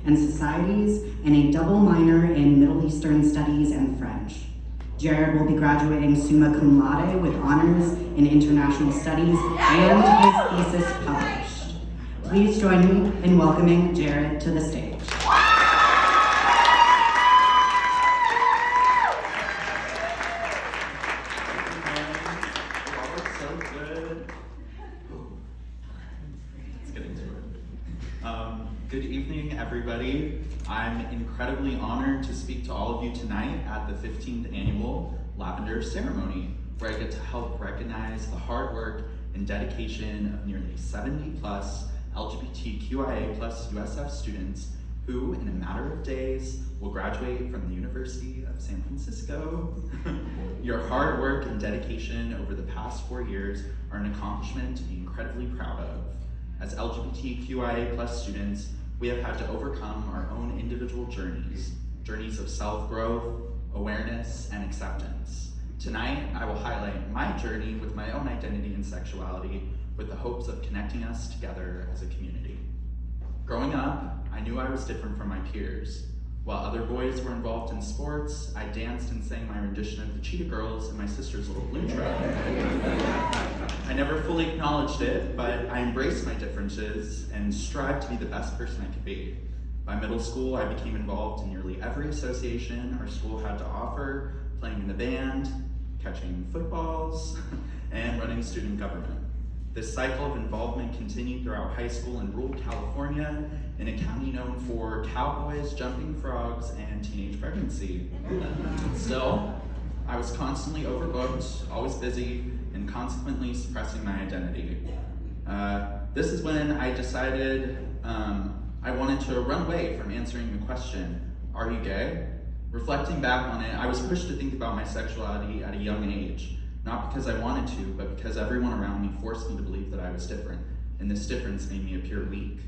and Societies, and a double minor in Middle Eastern Studies and French. Jared will be graduating summa cum laude with honors in international studies and his thesis published. Please join me in welcoming Jared to the stage. Good evening, everybody. I'm incredibly honored to speak to all of you tonight at the 15th annual Lavender ceremony, where I get to help recognize the hard work and dedication of nearly 70 plus LGBTQIA plus USF students who, in a matter of days, will graduate from the University of San Francisco. Your hard work and dedication over the past 4 years are an accomplishment to be incredibly proud of. As LGBTQIA plus students, we have had to overcome our own individual journeys of self-growth, awareness, and acceptance. Tonight, I will highlight my journey with my own identity and sexuality with the hopes of connecting us together as a community. Growing up, I knew I was different from my peers. While other boys were involved in sports, I danced and sang my rendition of the Cheetah Girls in my sister's little blue truck. I never fully acknowledged it, but I embraced my differences and strived to be the best person I could be. By middle school, I became involved in nearly every association our school had to offer, playing in the band, catching footballs, and running student government. This cycle of involvement continued throughout high school in rural California, in a county known for cowboys, jumping frogs, and teenage pregnancy. Still, I was constantly overbooked, always busy, and consequently suppressing my identity. This is when I decided I wanted to run away from answering the question, are you gay? Reflecting back on it, I was pushed to think about my sexuality at a young age, not because I wanted to, but because everyone around me forced me to believe that I was different, and this difference made me appear weak.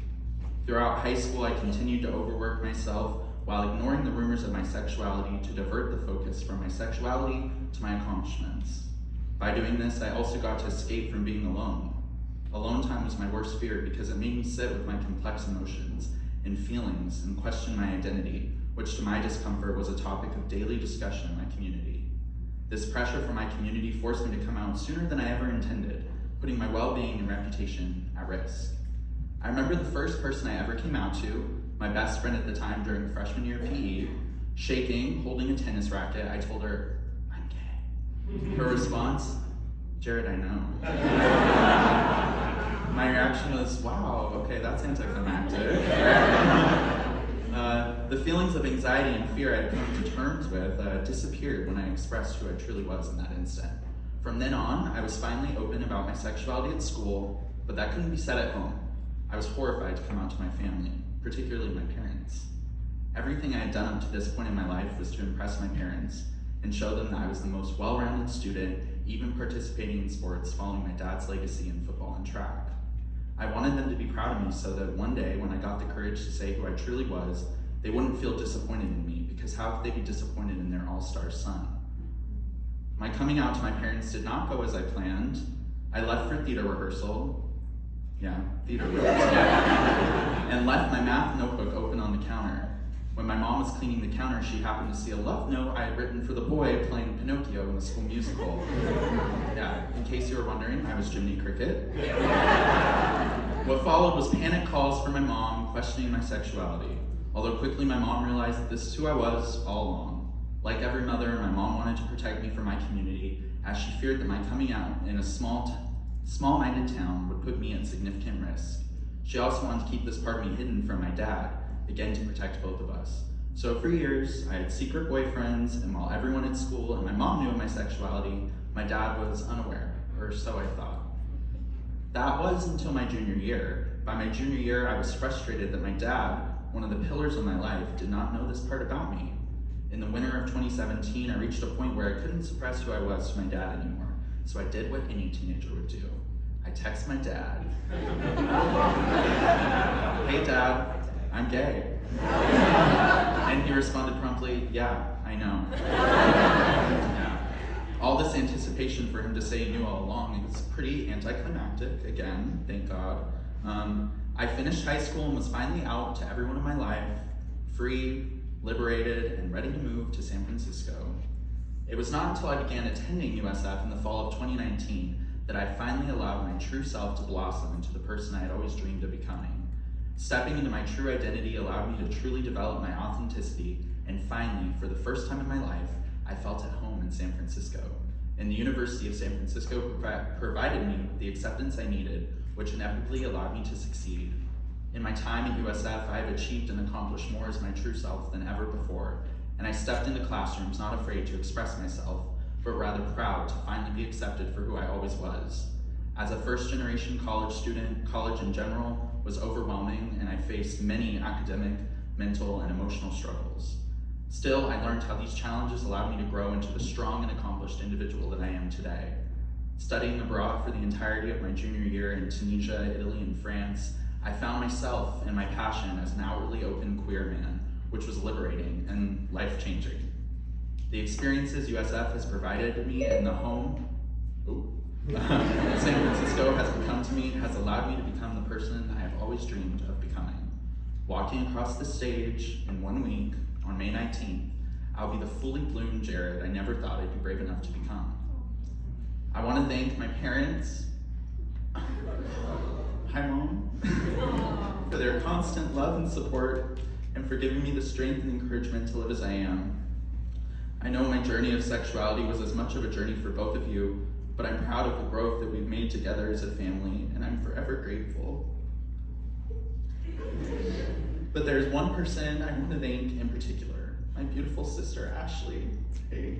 Throughout high school, I continued to overwork myself while ignoring the rumors of my sexuality to divert the focus from my sexuality to my accomplishments. By doing this, I also got to escape from being alone. Alone time was my worst fear because it made me sit with my complex emotions and feelings and question my identity, which to my discomfort was a topic of daily discussion in my community. This pressure from my community forced me to come out sooner than I ever intended, putting my well-being and reputation at risk. I remember the first person I ever came out to, my best friend at the time during freshman year PE, shaking, holding a tennis racket. I told her, I'm gay. Her response, Jared, I know. My reaction was, wow, okay, that's anticlimactic. The feelings of anxiety and fear I had come to terms with disappeared when I expressed who I truly was in that instant. From then on, I was finally open about my sexuality at school, but that couldn't be said at home. I was horrified to come out to my family, particularly my parents. Everything I had done up to this point in my life was to impress my parents and show them that I was the most well-rounded student, even participating in sports, following my dad's legacy in football and track. I wanted them to be proud of me so that one day, when I got the courage to say who I truly was, they wouldn't feel disappointed in me, because how could they be disappointed in their all-star son? My coming out to my parents did not go as I planned. I left for theater rehearsal, and left my math notebook open on the counter. When my mom was cleaning the counter, she happened to see a love note I had written for the boy playing Pinocchio in the school musical. In case you were wondering, I was Jiminy Cricket. What followed was panic calls from my mom questioning my sexuality, although quickly my mom realized that this is who I was all along. Like every mother, my mom wanted to protect me from my community, as she feared that my coming out in a small-minded town would put me at significant risk. She also wanted to keep this part of me hidden from my dad, again to protect both of us. So for years, I had secret boyfriends, and while everyone at school and my mom knew of my sexuality, my dad was unaware, or so I thought. That was until my junior year. By my junior year, I was frustrated that my dad, one of the pillars of my life, did not know this part about me. In the winter of 2017, I reached a point where I couldn't suppress who I was to my dad anymore. So I did what any teenager would do. I text my dad. Hey Dad, I'm gay. And he responded promptly, yeah, I know. All this anticipation for him to say he knew all along, it was pretty anticlimactic, again, thank God. I finished high school and was finally out to everyone in my life, free, liberated, and ready to move to San Francisco. It was not until I began attending USF in the fall of 2019 that I finally allowed my true self to blossom into the person I had always dreamed of becoming. Stepping into my true identity allowed me to truly develop my authenticity, and finally, for the first time in my life, I felt at home in San Francisco. And the University of San Francisco provided me with the acceptance I needed, which inevitably allowed me to succeed. In my time at USF, I have achieved and accomplished more as my true self than ever before, and I stepped into classrooms not afraid to express myself, but rather proud to finally be accepted for who I always was. As a first-generation college student, college in general was overwhelming, and I faced many academic, mental, and emotional struggles. Still, I learned how these challenges allowed me to grow into the strong and accomplished individual that I am today. Studying abroad for the entirety of my junior year in Tunisia, Italy, and France, I found myself and my passion as an outwardly open queer man, which was liberating and life-changing. The experiences USF has provided me and the home San Francisco has become to me has allowed me to become the person I have always dreamed of becoming. Walking across the stage in 1 week, on May 19th, I'll be the fully bloomed Jared I never thought I'd be brave enough to become. I want to thank my parents, hi Mom, for their constant love and support, and for giving me the strength and encouragement to live as I am. I know my journey of sexuality was as much of a journey for both of you, but I'm proud of the growth that we've made together as a family, and I'm forever grateful. But there's one person I want to thank in particular, my beautiful sister, Ashley. Hey.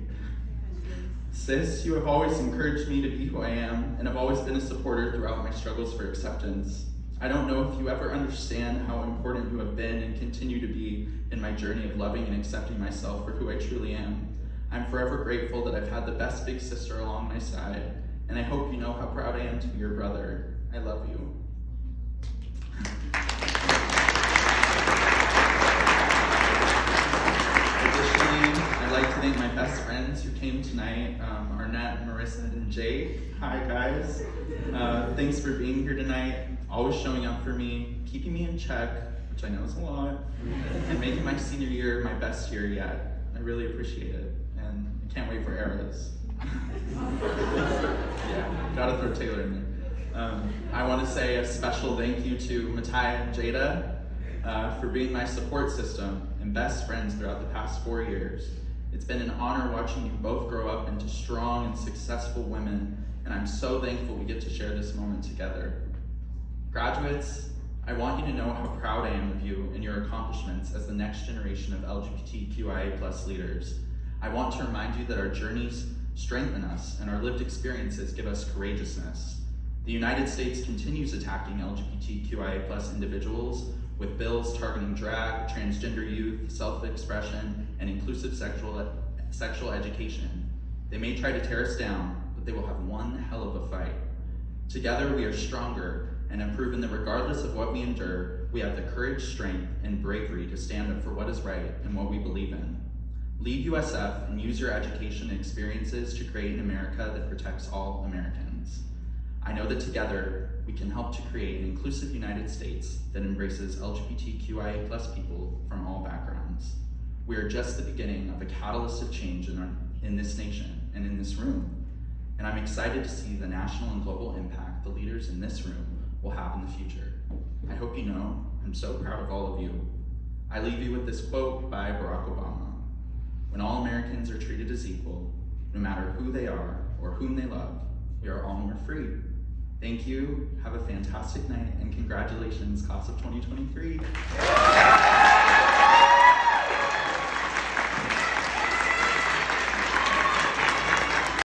Sis, you have always encouraged me to be who I am, and have always been a supporter throughout my struggles for acceptance. I don't know if you ever understand how important you have been and continue to be in my journey of loving and accepting myself for who I truly am. I'm forever grateful that I've had the best big sister along my side, and I hope you know how proud I am to be your brother. I love you. Additionally, I'd like to thank my best friends who came tonight, Arnett, Marissa, and Jake. Hi guys. Thanks for being here tonight, always showing up for me, keeping me in check, which I know is a lot, and making my senior year my best year yet. I really appreciate it, and I can't wait for eras. Yeah, gotta throw Taylor in there. I want to say a special thank you to Matai and Jada for being my support system and best friends throughout the past 4 years. It's been an honor watching you both grow up into strong and successful women, and I'm so thankful we get to share this moment together. Graduates, I want you to know how proud I am of you and your accomplishments as the next generation of LGBTQIA+ leaders. I want to remind you that our journeys strengthen us and our lived experiences give us courageousness. The United States continues attacking LGBTQIA+ individuals with bills targeting drag, transgender youth, self-expression, and inclusive sexual education. They may try to tear us down, but they will have one hell of a fight. Together we are stronger and have proven that regardless of what we endure, we have the courage, strength, and bravery to stand up for what is right and what we believe in. Leave USF and use your education and experiences to create an America that protects all Americans. I know that together we can help to create an inclusive United States that embraces LGBTQIA+ people from all backgrounds. We are just the beginning of a catalyst of change in this nation and in this room. And I'm excited to see the national and global impact the leaders in this room will have in the future. I hope you know I'm so proud of all of you. I leave you with this quote by Barack Obama. When all Americans are treated as equal, no matter who they are or whom they love, we are all more free. Thank you, have a fantastic night, and congratulations, class of 2023.